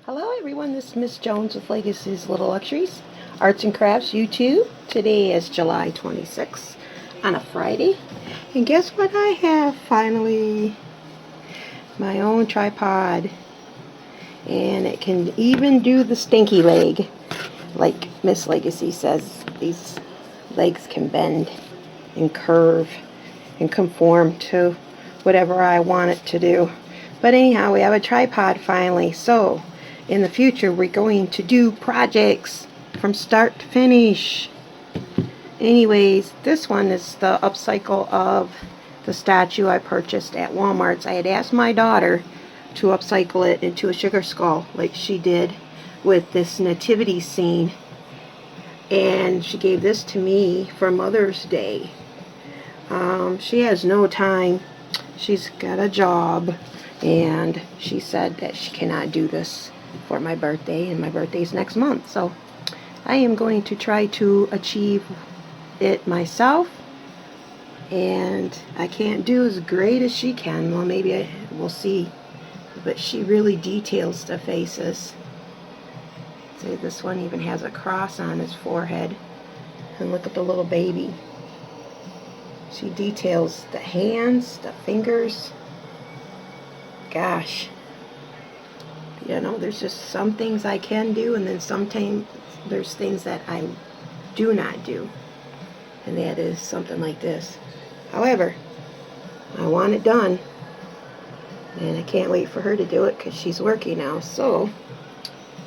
Hello everyone, this is Miss Jones with Legacy's Little Luxuries, Arts and Crafts YouTube. Today is July 26th on a Friday. And guess what I have finally? My own tripod. And it can even do the stinky leg. Like Miss Legacy says, these legs can bend and curve and conform to whatever I want it to do. But anyhow, we have a tripod finally. So in the future, we're going to do projects from start to finish. Anyways, this one is the upcycle of the statue I purchased at Walmart's. I had asked my daughter to upcycle it into a sugar skull like she did with this nativity scene. And she gave this to me for Mother's Day. She has no time. She's got a job. And she said that she cannot do this for my birthday, and my birthday's next month. So I am going to try to achieve it myself. And I can't do as great as she can. Well, maybe we'll see. But she really details the faces. See, this one even has a cross on his forehead. And look at the little baby. She details the hands, the fingers. Gosh. You know, there's just some things I can do, and then sometimes there's things that I do not do. And that is something like this. However, I want it done. And I can't wait for her to do it because she's working now. So,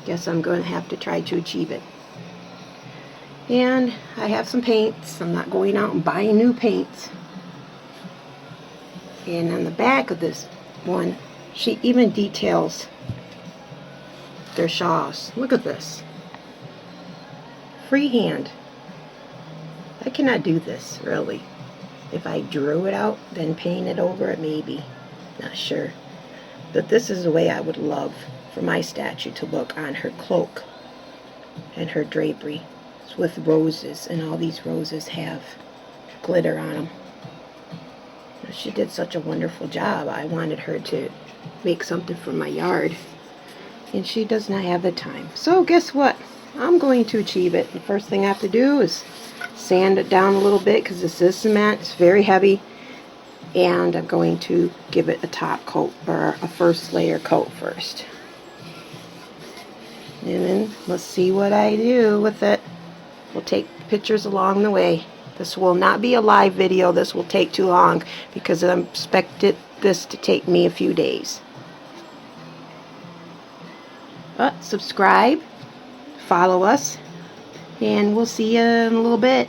guess I'm going to have to try to achieve it. And I have some paints. I'm not going out and buying new paints. And on the back of this one, she even details their shawls. Look at this. Freehand. I cannot do this, really. If I drew it out, then paint it over it, maybe. Not sure. But this is the way I would love for my statue to look on her cloak and her drapery. It's with roses, and all these roses have glitter on them. She did such a wonderful job. I wanted her to make something for my yard. And she does not have the time. So guess what? I'm going to achieve it. The first thing I have to do is sand it down a little bit because this is cement. It's very heavy. And I'm going to give it a top coat, or a first layer coat first. And then let's see what I do with it. We'll take pictures along the way. This will not be a live video. This will take too long because I expected this to take me a few days. But subscribe, follow us, and we'll see you in a little bit.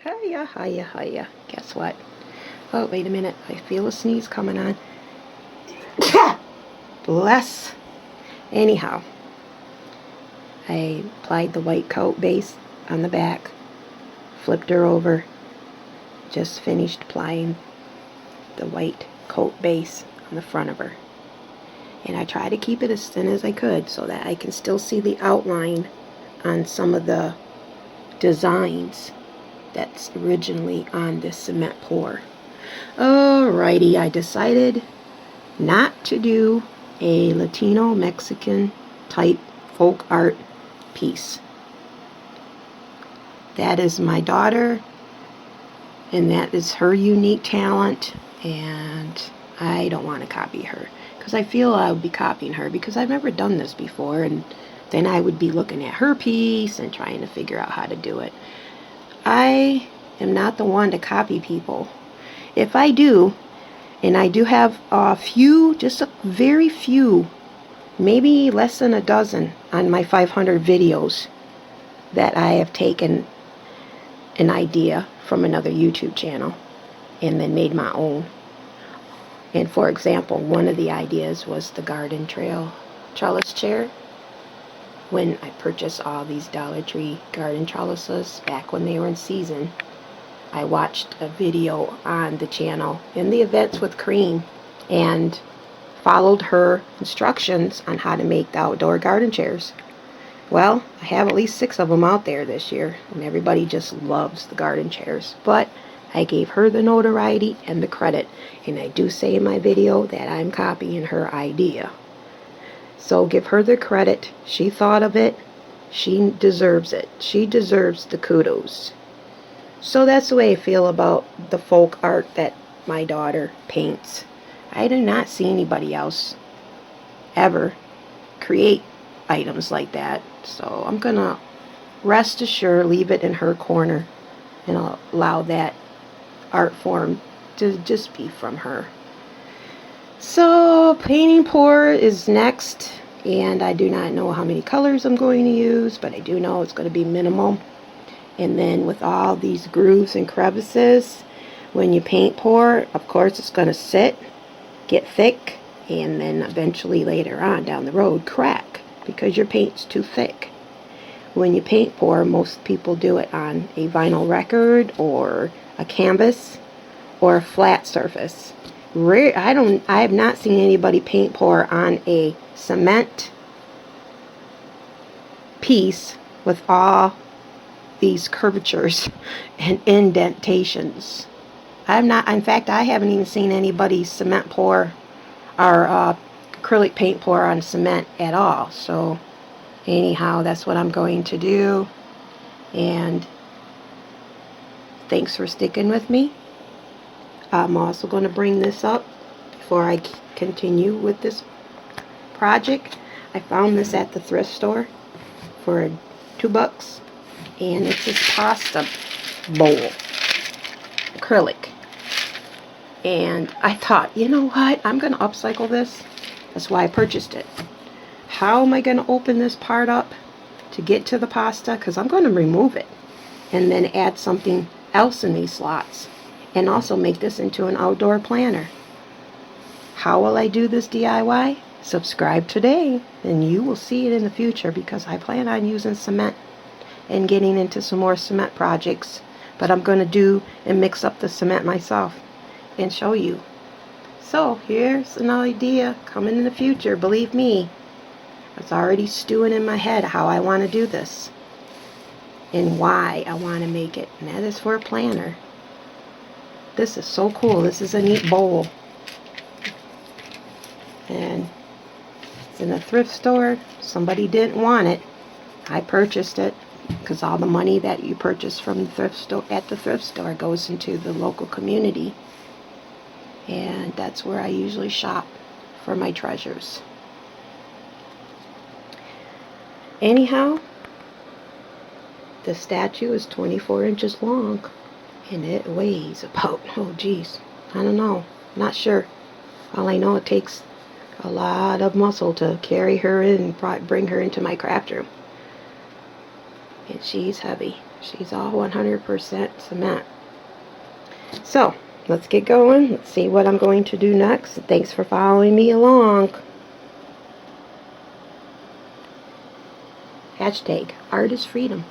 Hiya, hiya, hiya. Guess what? Oh, wait a minute. I feel a sneeze coming on. Bless. Anyhow, I applied the white coat base on the back, flipped her over, just finished applying the white coat base on the front of her. And I try to keep it as thin as I could so that I can still see the outline on some of the designs that's originally on this cement pour. Alrighty, I decided not to do a Latino Mexican type folk art piece. That is my daughter, and that is her unique talent, and I don't want to copy her because I feel I would be copying her because I've never done this before, and then I would be looking at her piece and trying to figure out how to do it. I am not the one to copy people. If I do, and I do have a few, just a very few, maybe less than a dozen on my 500 videos that I have taken an idea from another YouTube channel and then made my own. And for example, one of the ideas was the garden trail trellis chair. When I purchased all these Dollar Tree garden trellises back when they were in season, I watched a video on the channel in the Events with Cream and followed her instructions on how to make the outdoor garden chairs. Well, I have at least 6 of them out there this year, and everybody just loves the garden chairs. But I gave her the notoriety and the credit, and I do say in my video that I'm copying her idea. So give her the credit. She thought of it. She deserves it. She deserves the kudos. So that's the way I feel about the folk art that my daughter paints. I do not see anybody else ever create items like that. So I'm going to rest assured leave it in her corner and I'll allow that art form to just be from her. So painting pour is next, and I do not know how many colors I'm going to use, but I do know it's going to be minimal. And then with all these grooves and crevices, when you paint pour, of course it's going to sit, get thick, and then eventually later on down the road crack because your paint's too thick. When you paint pour, most people do it on a vinyl record or a canvas or a flat surface. I have not seen anybody paint pour on a cement piece with all these curvatures and indentations. In fact, I haven't even seen anybody cement pour or acrylic paint pour on cement at all. So anyhow, that's what I'm going to do. And thanks for sticking with me. I'm also going to bring this up before I continue with this project. I found this at the thrift store for $2, and it's this pasta bowl, acrylic. And I thought, you know what, I'm going to upcycle this. That's why I purchased it. How am I going to open this part up to get to the pasta? Because I'm going to remove it and then add something else in these slots. And also make this into an outdoor planner. How will I do this DIY? Subscribe today and you will see it in the future, because I plan on using cement and getting into some more cement projects. But I'm going to do and mix up the cement myself and show you. So here's an idea coming in the future. Believe me, it's already stewing in my head how I want to do this and why I want to make it. And that is for a planner. This is so cool. This is a neat bowl. And it's in a thrift store. Somebody didn't want it. I purchased it because all the money that you purchase from the thrift store at the thrift store goes into the local community. And that's where I usually shop for my treasures. Anyhow, the statue is 24 inches long. And it weighs about, oh geez, I don't know, not sure. All I know, it takes a lot of muscle to carry her in and bring her into my craft room. And she's heavy. She's all 100% cement. So, let's get going. Let's see what I'm going to do next. Thanks for following me along. Hashtag art is freedom.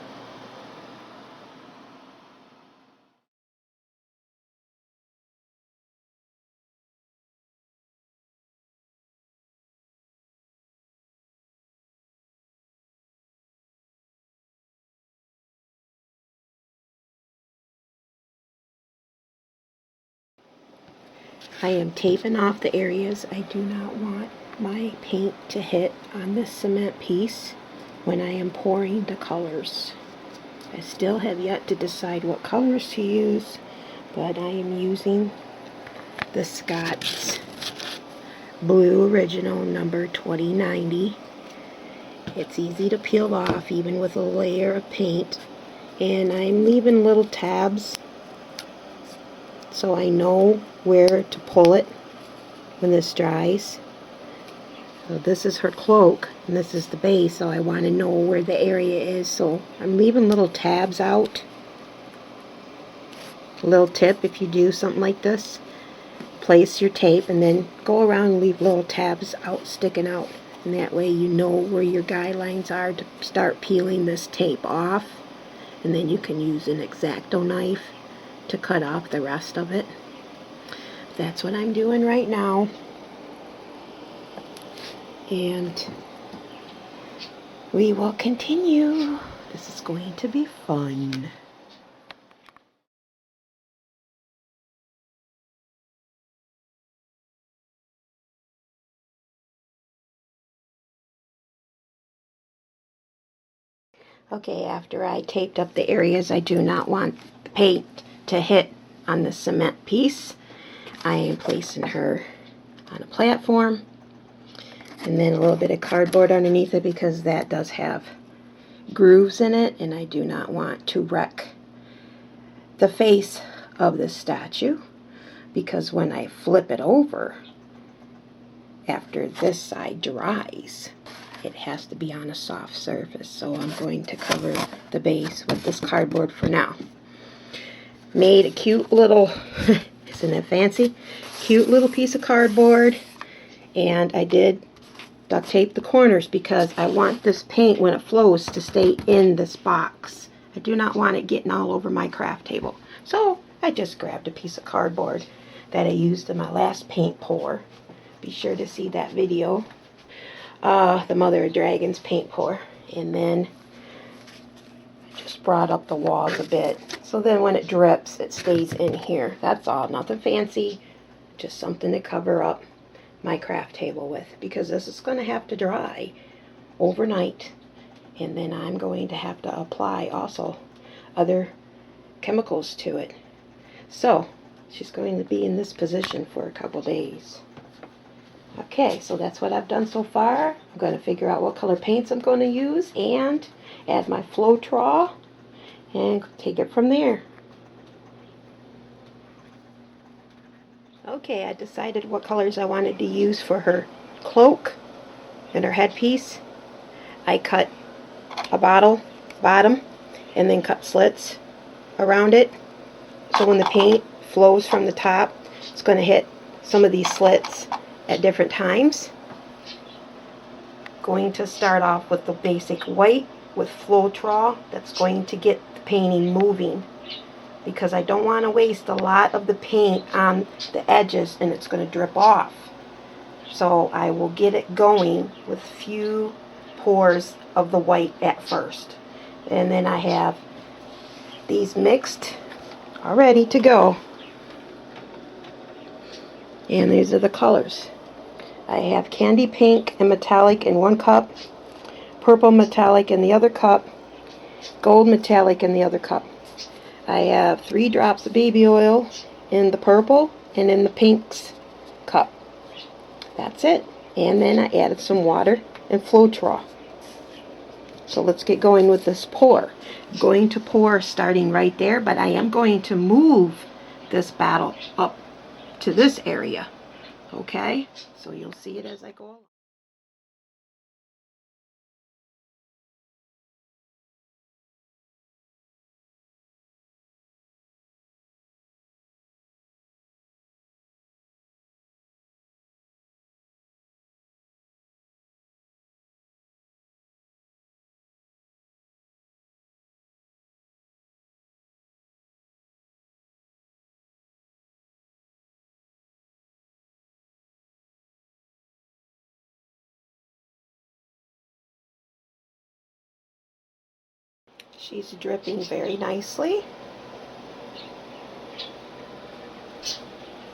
I am taping off the areas I do not want my paint to hit on this cement piece when I am pouring the colors. I still have yet to decide what colors to use, but I am using the Scott's Blue Original number 2090. It's easy to peel off even with a layer of paint, and I'm leaving little tabs so I know where to pull it when this dries. So this is her cloak and this is the base, so I want to know where the area is, so I'm leaving little tabs out. A little tip: if you do something like this, place your tape and then go around and leave little tabs out, sticking out, and that way you know where your guidelines are to start peeling this tape off, and then you can use an X-Acto knife to cut off the rest of it. That's what I'm doing right now, and we will continue. This is going to be fun. Okay, after I taped up the areas I do not want the paint to hit on the cement piece, I am placing her on a platform and then a little bit of cardboard underneath it because that does have grooves in it, and I do not want to wreck the face of this statue, because when I flip it over after this side dries, it has to be on a soft surface, so I'm going to cover the base with this cardboard for now. Made a cute little isn't it fancy? Cute little piece of cardboard, and I did duct tape the corners because I want this paint, when it flows, to stay in this box. I do not want it getting all over my craft table. So I just grabbed a piece of cardboard that I used in my last paint pour. Be sure to see that video, the Mother of Dragons paint pour. And then I just brought up the walls a bit, so then when it drips, it stays in here. That's all, nothing fancy, just something to cover up my craft table with, because this is going to have to dry overnight, and then I'm going to have to apply also other chemicals to it. So she's going to be in this position for a couple days. Okay, so that's what I've done so far. I'm going to figure out what color paints I'm going to use and add my Floetrol and take it from there. Okay, I decided what colors I wanted to use for her cloak and her headpiece. I cut a bottom and then cut slits around it, so when the paint flows from the top, it's going to hit some of these slits at different times. Going to start off with the basic white with Floetrol. That's going to get the painting moving, because I don't want to waste a lot of the paint on the edges and it's going to drip off. So I will get it going with few pours of the white at first. And then I have these mixed, all ready to go. And these are the colors. I have candy pink and metallic in one cup, purple metallic in the other cup, gold metallic in the other cup. I have 3 drops of baby oil in the purple and in the pinks cup. That's it. And then I added some water and Floetrol. So let's get going with this pour. I'm going to pour starting right there, but I am going to move this bottle up to this area. Okay? So you'll see it as I go along. She's dripping very nicely.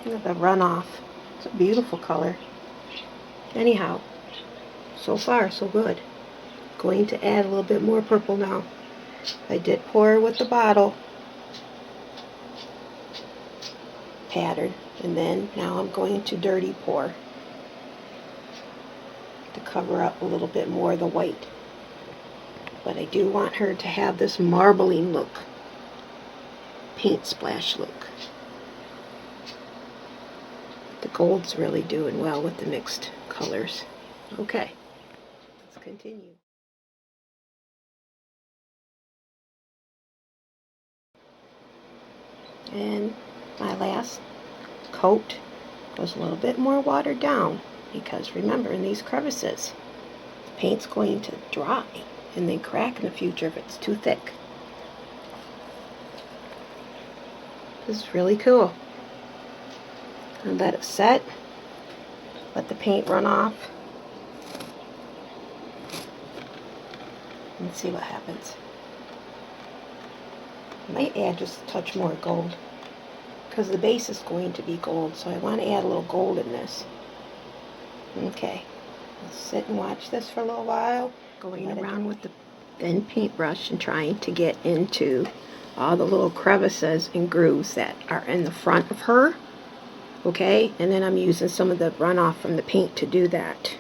Look at the runoff. It's a beautiful color. Anyhow, so far so good. Going to add a little bit more purple now. I did pour with the bottle pattern, and then now I'm going to dirty pour to cover up a little bit more of the white. But I do want her to have this marbling look, paint splash look. The gold's really doing well with the mixed colors. Okay, let's continue. And my last coat goes a little bit more watered down, because remember, in these crevices, the paint's going to dry and then crack in the future if it's too thick. This is really cool. And let it set. Let the paint run off. And see what happens. I might add just a touch more gold, because the base is going to be gold, so I want to add a little gold in this. Okay, let's sit and watch this for a little while, going around with the thin paintbrush and trying to get into all the little crevices and grooves that are in the front of her. Okay, and then I'm using some of the runoff from the paint to do that.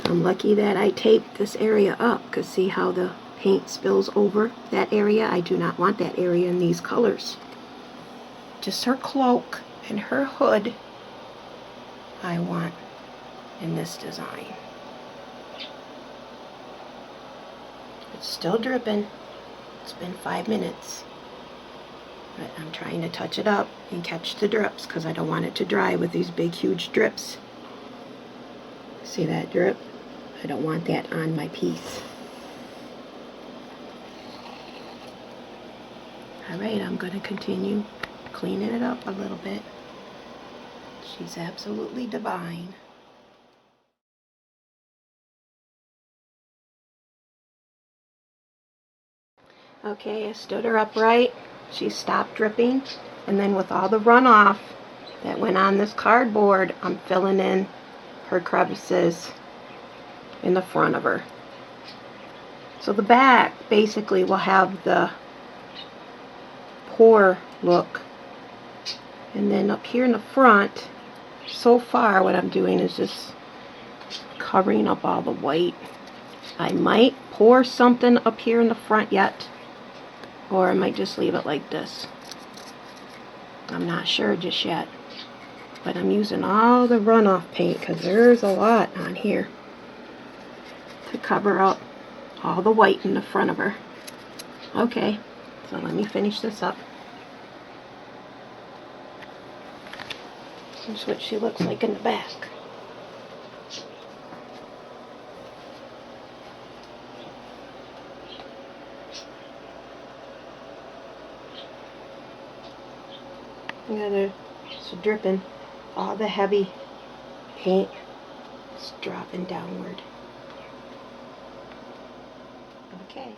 I'm lucky that I taped this area up, because see how the paint spills over that area? I do not want that area in these colors. Just her cloak and her hood I want in this design. It's still dripping. It's been 5 minutes. But I'm trying to touch it up and catch the drips, because I don't want it to dry with these big huge drips. See that drip? I don't want that on my piece. Alright, I'm going to continue cleaning it up a little bit. She's absolutely divine. Okay, I stood her upright. She stopped dripping. And then with all the runoff that went on this cardboard, I'm filling in her crevices in the front of her. So the back basically will have the pour look. And then up here in the front, so far what I'm doing is just covering up all the white. I might pour something up here in the front yet, or I might just leave it like this. I'm not sure just yet. But I'm using all the runoff paint, because there's a lot on here, to cover up all the white in the front of her. Okay, so let me finish this up. Here's what she looks like in the back. It's dripping. All the heavy paint is dropping downward. Okay.